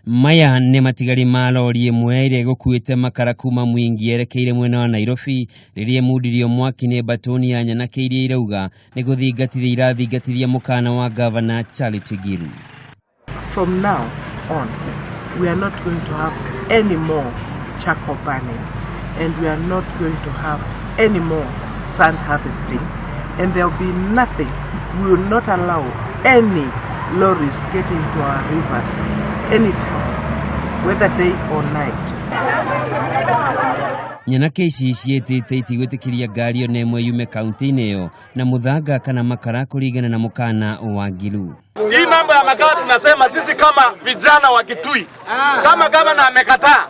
Maya nĩ matigari ma rori imwe ĩrĩa ĩgũkuĩte makara kuma Mwingi yerekeire mwena wa Nairobi rĩrĩa mundirio mwaki-inĩ batoni ya nyanakĩirie irauga nĩ gũthingatithia irathingatithia mukaana wa Ngavana Charity Ngilu. From now on, we are not going to have any more charcoal burning, and we are not going to have any more sand harvesting, and there will be nothing. We will not allow any lorries getting to our rivers anytime, whether day or night. Nyanake ici ciĩtĩte itigwĩtĩkĩria ngari ona ĩmwe yume kaunti-ini ĩyo na muthanga kana makara kũringana na mukaana wa Ngilu. Hii mambo ya makara tunasema sisi kama vijana wa Kitui, kama gavana amekataa,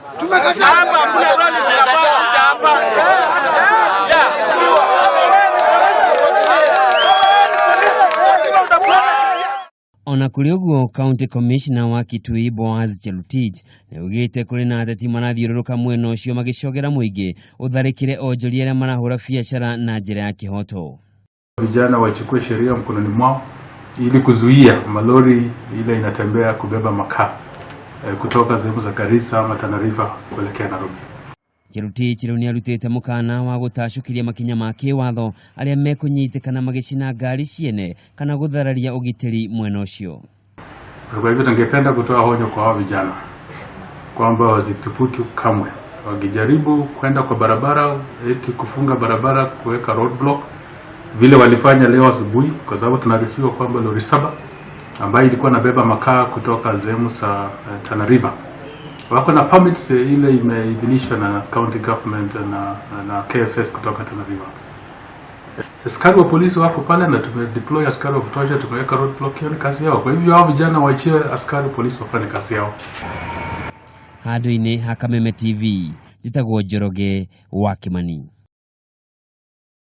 hapa kuna roli zinapaa hapa. Ona kuri uguo county commissioner wa Kitui Boaz Cherutich niugite kuri na ateti marathiũrũrũka mwena ũcio magicogera Mwingi utharĩkĩre onjoria arĩa marahũra biashara na njĩra ya kihoto. Vijana wachukue sheria mkononi mwao ili kuzuia malori ile inatembea kubeba makaa kutoka sehemu za Garissa ama Tana River kuelekea Nairobi. Cherutich rĩu nĩarutĩte mũkaana wa gũtacũkĩria makinya ma kĩwatho arĩa mekũnyitĩkana magĩcina ngari ciene kana gũthararia ũgitĩri mwena ũcio. Kwa hivyo tungependa kutoa honyo kwa hao vijana kwamba wasithubutu kamwe, wakijaribu kwenda kwa barabara eti kufunga barabara, kuweka roadblock vile walifanya leo asubuhi, kwa sababu tunaarifiwa kwamba lori 7 ambayo ilikuwa inabeba makaa kutoka sehemu za Tana River wako na permits ile imeidhinishwa na county government na KFS kutoka Tana River. Askari wa polisi wako pale na tumedeploy askari wa kutosha, tumeweka roadblock, hiyo ni kazi yao. Kwa hivyo hao vijana waachie askari polisi wafanye kazi yao. Handũ-inĩ ha Kameme TV, njĩtagwo Njoroge wa Kimani.